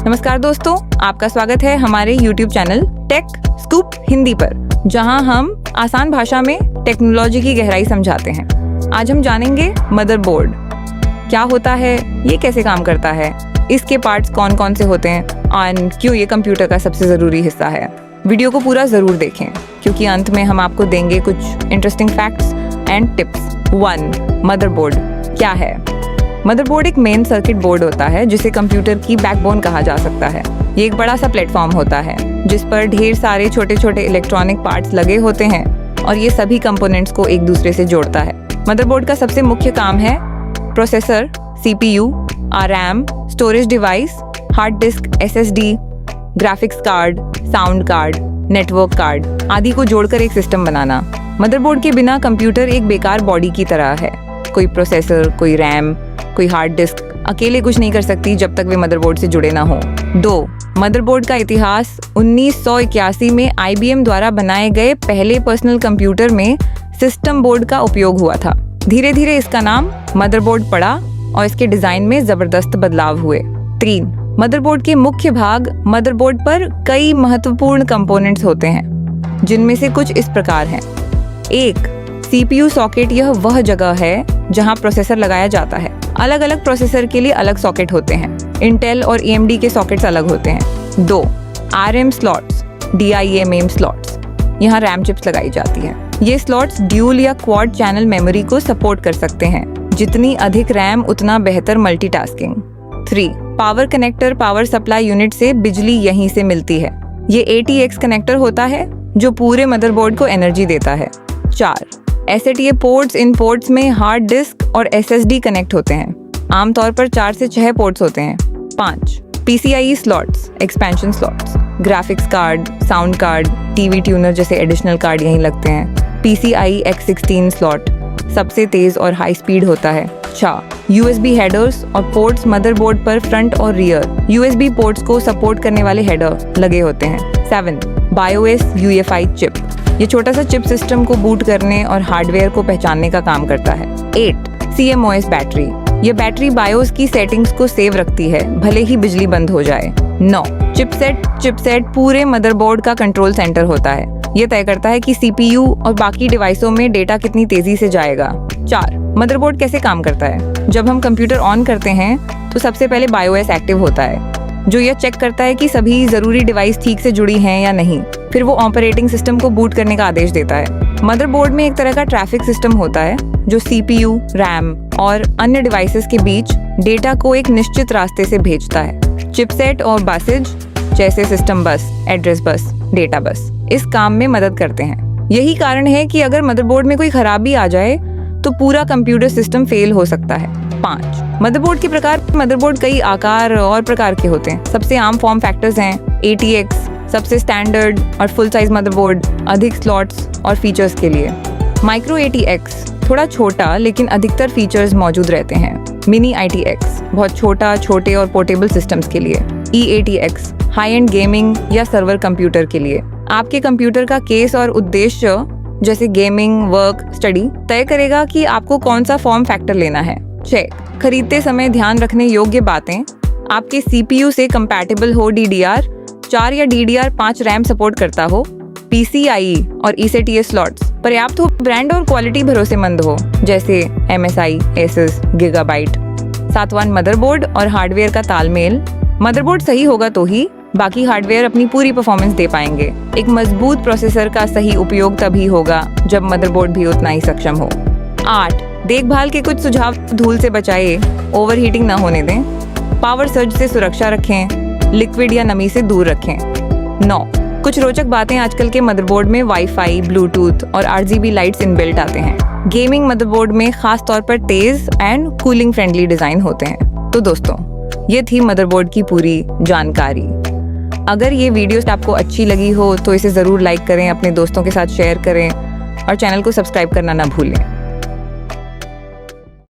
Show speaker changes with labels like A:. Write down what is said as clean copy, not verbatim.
A: नमस्कार दोस्तों, आपका स्वागत है हमारे YouTube channel Tech Scoop Hindi पर, जहां हम आसान भाषा में टेक्नोलॉजी की गहराई समझाते हैं। आज हम जानेंगे मदरबोर्ड क्या होता है, ये कैसे काम करता है, इसके पार्ट्स कौन कौन से होते हैं और क्यों ये कंप्यूटर का सबसे ज़रूरी हिस्सा है। वीडियो को पूरा ज़रूर देखें क्योंकि अंत में हम आपको देंगे कुछ interesting facts and tips. 1. Motherboard क्या है? मदरबोर्ड एक मेन सर्किट बोर्ड होता है जिसे कंप्यूटर की बैकबोन कहा जा सकता है। ये एक बड़ा सा प्लेटफॉर्म होता है जिस पर ढेर सारे छोटे छोटे इलेक्ट्रॉनिक पार्ट्स लगे होते हैं और ये सभी कंपोनेंट्स को एक दूसरे से जोड़ता है। मदरबोर्ड का सबसे मुख्य काम है processor, CPU, RAM, storage device, hard disk, SSD, graphics card, sound card, network card आदि को जोड़कर एक सिस्टम बनाना। मदरबोर्ड के बिना कंप्यूटर एक बेकार बॉडी की तरह है। कोई प्रोसेसर, कोई रैम, कोई हार्ड डिस्क अकेले कुछ नहीं कर सकती जब तक वे मदरबोर्ड से जुड़े ना हो। 2. मदरबोर्ड का इतिहास 1981 में IBM द्वारा बनाए गए पहले पर्सनल कंप्यूटर में सिस्टम बोर्ड का उपयोग हुआ था। धीरे धीरे इसका नाम मदरबोर्ड पड़ा और इसके डिजाइन में जबरदस्त बदलाव हुए। 3. मदरबोर्ड के मुख्य भाग। मदरबोर्ड पर कई महत्वपूर्ण कंपोनेंट्स होते हैं जिनमें से कुछ इस प्रकार हैं। 1. CPU socket. यह वह जगह है जहां प्रोसेसर लगाया जाता है। अलग अलग प्रोसेसर के लिए अलग सॉकेट होते हैं। इंटेल और AMD के सॉकेट्स अलग होते हैं। 2. RM slots, DIMM slots. यहाँ रैम चिप्स लगाई जाती है। ये स्लॉट्स ड्यूल या क्वाड चैनल मेमोरी को सपोर्ट कर सकते हैं। जितनी अधिक रैम उतना बेहतर multitasking. 3. Power connector. Power supply unit से बिजली यहीं से मिलती है। ये ATX कनेक्टर होता है जो पूरे मदरबोर्ड को एनर्जी देता है। 4. SATA ports. इन पोर्ट्स में हार्ड डिस्क और SSD कनेक्ट होते हैं। आमतौर पर 4 से 6 पोर्ट्स होते हैं। 5. PCIe slots, expansion slots. Graphics card, sound card, TV tuner जैसे एडिशनल कार्ड यहीं लगते हैं। PCIe X16 स्लॉट सबसे तेज और हाई स्पीड होता है। 6. USB हेडर्स और पोर्ट्स। मदरबोर्ड पर फ्रंट और रियर USB पोर्ट्स को सपोर्ट करने वाले हेडर लगे होते हैं। 7. BIOS UEFI chip. ये छोटा सा चिप सिस्टम को बूट करने और हार्डवेयर को पहचानने का काम करता है। 8. CMOS battery. ये बैटरी बायोस की सेटिंग्स को सेव रखती है भले ही बिजली बंद हो जाए। 9. चिपसेट पूरे मदरबोर्ड का कंट्रोल सेंटर होता है। ये तय करता है कि CPU और बाकी डिवाइसों में डेटा कितनी तेजी से जाएगा। 4. मदरबोर्ड कैसे काम करता है? जब हम कंप्यूटर ऑन करते हैं तो सबसे पहले BIOS एक्टिव होता है जो यह चेक करता है कि सभी जरूरी डिवाइस ठीक से जुड़ी हैं या नहीं। फिर वो ऑपरेटिंग सिस्टम को बूट करने का आदेश देता है। मदरबोर्ड में एक तरह का ट्रैफिक सिस्टम होता है जो CPU, RAM और अन्य डिवाइसेस के बीच डेटा को एक निश्चित रास्ते से भेजता है। चिपसेट और बसेज जैसे सिस्टम बस, एड्रेस बस, डेटा बस इस काम में मदद करते हैं। यही कारण है कि अगर मदरबोर्ड में कोई खराबी आ जाए तो पूरा कंप्यूटर सिस्टम फेल हो सकता है। 5. मदरबोर्ड के प्रकार। मदरबोर्ड कई आकार और प्रकार के होते हैं। सबसे आम फॉर्म फैक्टर्स हैं ATX सबसे स्टैंडर्ड और फुल साइज मदरबोर्ड, अधिक स्लॉट्स और फीचर्स के लिए। माइक्रो ATX थोड़ा छोटा लेकिन अधिकतर फीचर्स मौजूद रहते हैं। मिनी ITX बहुत छोटे और पोर्टेबल सिस्टम्स के लिए। eATX हाई एंड गेमिंग या सर्वर कंप्यूटर के लिए। आपके कंप्यूटर का केस और उद्देश्य जैसे गेमिंग, वर्क, स्टडी तय करेगा कि आपको कौन सा फॉर्म फैक्टर लेना है। 6. खरीदते समय ध्यान रखने योग्य बातें। आपके CPU से कंपैटिबल हो DDR4 या DDR5 रैम सपोर्ट करता हो। PCIe और eSATA स्लॉट्स पर्याप्त हो। ब्रांड और क्वालिटी भरोसेमंद हो जैसे MSI, Asus, Gigabyte। 7. मदरबोर्ड और हार्डवेयर का तालमेल। मदरबोर्ड सही होगा तो ही बाकी हार्डवेयर अपनी पूरी परफॉर्मेंस दे पाएंगे। एक मजबूत प्रोसेसर का सही उपयोग तभी होगा जब मदरबोर्ड भी उतना ही सक्षम हो। 8. देखभाल के कुछ सुझाव। धूल से बचाइए, ओवरहीटिंग ना होने दें, पावर सर्ज से सुरक्षा रखें, लिक्विड या नमी से दूर रखें। 9. कुछ रोचक बातें। आजकल के मदरबोर्ड में वाईफाई, ब्लूटूथ और RGB लाइट्स इनबिल्ट आते हैं। गेमिंग मदरबोर्ड में खास तौर पर तेज एंड कूलिंग फ्रेंडली डिजाइन होते हैं। तो दोस्तों, ये थी मदरबोर्ड की पूरी जानकारी। अगर ये वीडियोस आपको अच्छी लगी हो तो इसे ज़रूर लाइक करें, अपने दोस्तों के साथ शेयर करें और चैनल को सब्सक्राइब करना ना भूलें।